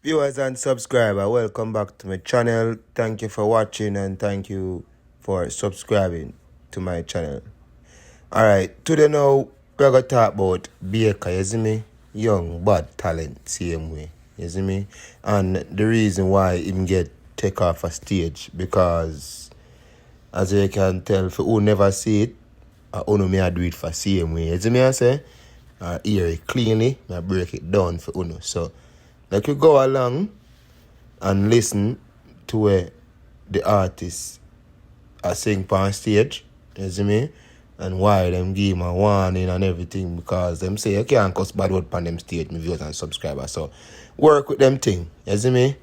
Viewers and subscribers, welcome back to my channel. Thank you for watching and thank you for subscribing to my channel. Alright, today now we're going to talk about Bayka, you see me? Young, bad talent, same way, you see me? And the reason why he get take off a stage, because as you can tell, for who never see it, I only me I do it for same way, you see me I say? I hear it cleanly, I break it down for uno. So like you go along and listen to where the artists are sing on stage, you see me? And why them give him a warning and everything, because them say you can't cuss bad word on them stage, my viewers and subscribers. So work with them thing, you see me?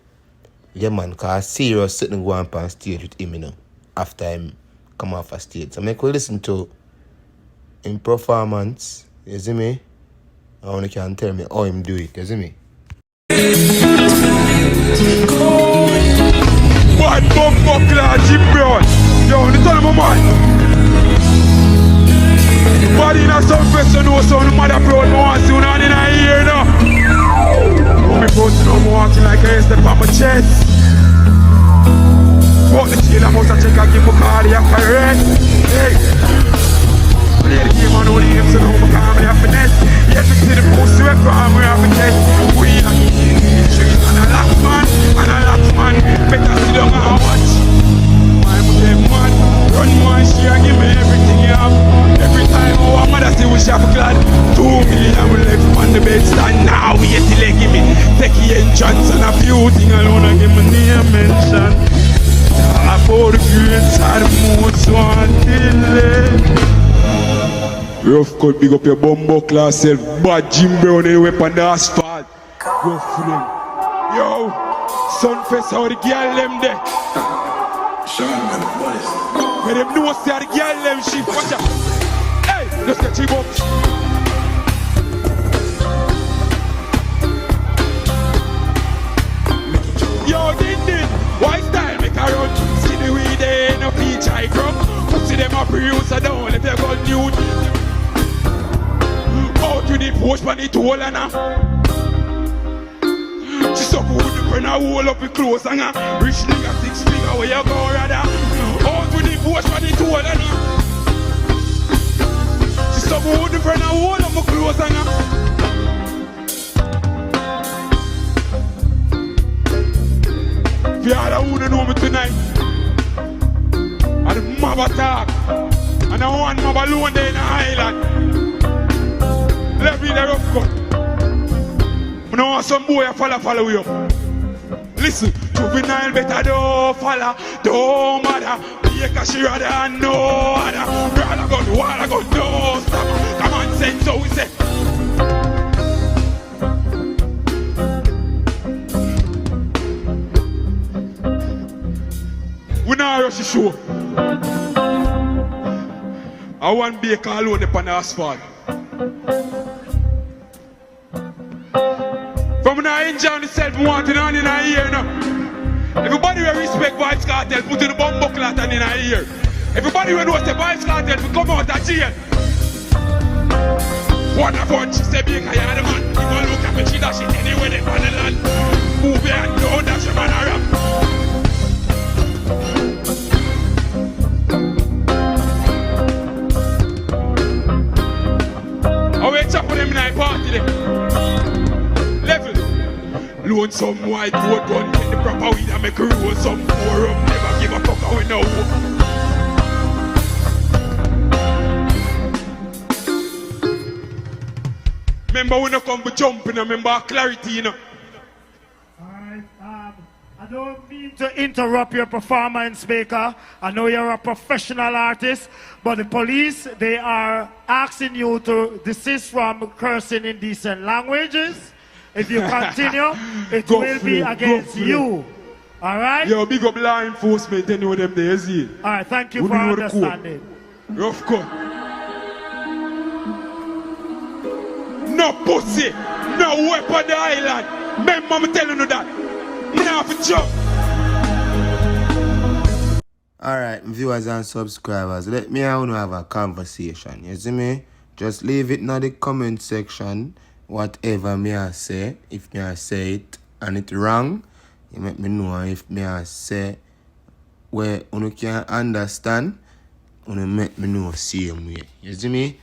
Yeah man, cause serious sitting go on stage with him, you know, after him come off a stage. So make we listen to him performance, you see me? I only can tell me how him do it, you see me? Bad bump clad Jim Brown. Yo, the tell my man. Body in a Sumfest, you know, so no matter proud, I want to see you in a ear now. Me posting on me walking like I step on my chest. Fuck the tail, I must check and give me cardiac arrest. Hey. Play the game on all the games, so now my family have finesse. Yes, we see the pussy, we family have finesse. We are in the street, and a lot man, better sit down and watch. I'm a dead man, run my share, give me everything you have. Every time our mother say we shall be glad. 2 million we left on the bed stand. Now we yet to give me take the entrance and a few things alone and give me name mention. For the greats are the most wanted. Rough cut, big up your bumbo class self. Bad Jim Brown anyway on the asphalt. Go for them. Yo, Sumfest, how the girl them there? Where them know say how the girl them shit. Watch out. Hey, let's get you up. Yo, din, why style make a run? See the way they no peach I crop. Pussy them a produce, I don't let them go nude. Out to the post for the toll and she suck with the friend a hold up with clothes and rich nigga 6 figure where you go rather. Out to the post for the toll and she suck with the friend a hold up with clothes and if you are the one who know me tonight, I'm the mob attack and I want mob alone there in the island. Let me the rough cut. I don't want some boy to follow you. Listen, juvenile better don't follow, don't matter. Bayka she rather no other. Rather go to water, go no stop. Come on, sense so we say. We not rush the show. I want Bayka alone upon the asphalt. From now enjoy yourself, wanting on in a ear now. Everybody will respect Vybes Cartel, put in the bomb buckler in a ear. Everybody will know the Vybes Cartel will come out of jail. One of us, she say Bayka, you're the man. You gonna look at me, she dash it anywhere they on the land. Move here and don't dash your man around. I wait up for them in a party there. Loan some white boat gun, get the proper weed and make a roll some forum. Never give a fuck how we know. Remember when you come for jumping, remember clarity, you know. Alright, I don't mean to interrupt your performance, Bayka. I know you're a professional artist, but the police, they are asking you to desist from cursing in decent languages. If you continue, it will be against you. Alright? Yo, big up law enforcement, anyway them there, see. Alright, thank you for understanding. Rough cut. No pussy, no weapon the island. Remember I'm telling you that. Me not have to jump. Alright, viewers and subscribers, let me and you have a conversation. You see me? Just leave it in the comment section. Whatever me I say, if me I say it, and it wrong, you make me know if me I say where you can understand, you make me know same way. You see me?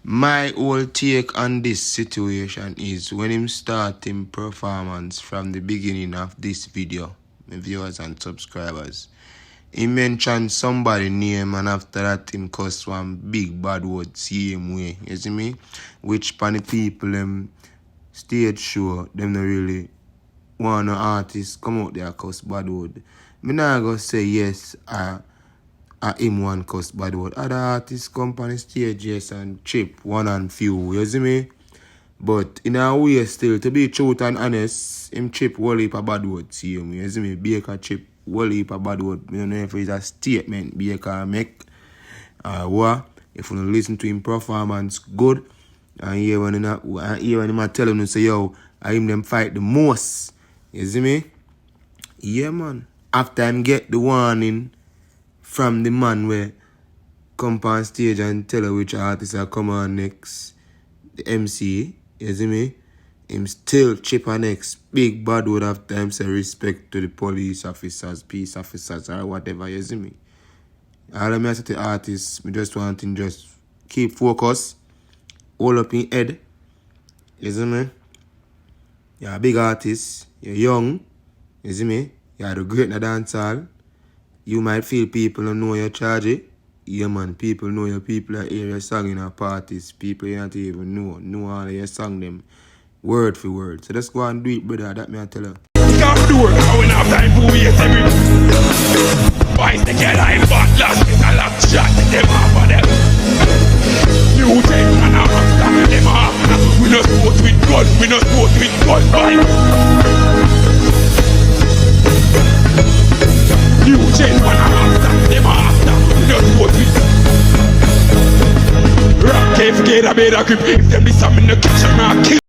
My whole take on this situation is when him start him performance from the beginning of this video, my viewers and subscribers. He mentioned somebody name and after that him cuss one big bad word same way. You see me? Which pan the people stage show them not really want no artist come out there cuss bad word. Me not go say yes him one cuss bad word. Other artists come on the stage yes and chip one and few. You see me? But in a way still, to be truth and honest, him chip whole heap of bad word same way. You see me? Bayka chip whole heap of bad word. I don't know if it's a statement Bayka make or what. If you listen to him performance good, and hear when him tell him say yo, I him them fight the most. You see me? Yeah man. After him get the warning from the man where come on stage and tell her which artists are come on next, the MC, you see me? Him still chip on next big bad word after him say respect to the police officers, peace officers or whatever, you see me? All of me as the artists, me just want to just keep focus, hold up in head, you see me? You're a big artist, you're young, you see me? You're the great in the dancehall. You might feel people don't know your charge it. Yeah man, people know your people that hear your song in our parties. People you don't even know all of your song them word for word. So let's go and do it, brother. That me I tell her. Stop the work, I will have time for wait every. Boys they get high but last with a lot shot them off of them. You take man out of them off. We not sport with gun, we not sport with gun, boy. You change one after them after. We not sport with. Rock can't forget I made a grip. If them this I'm in the kitchen, I kill.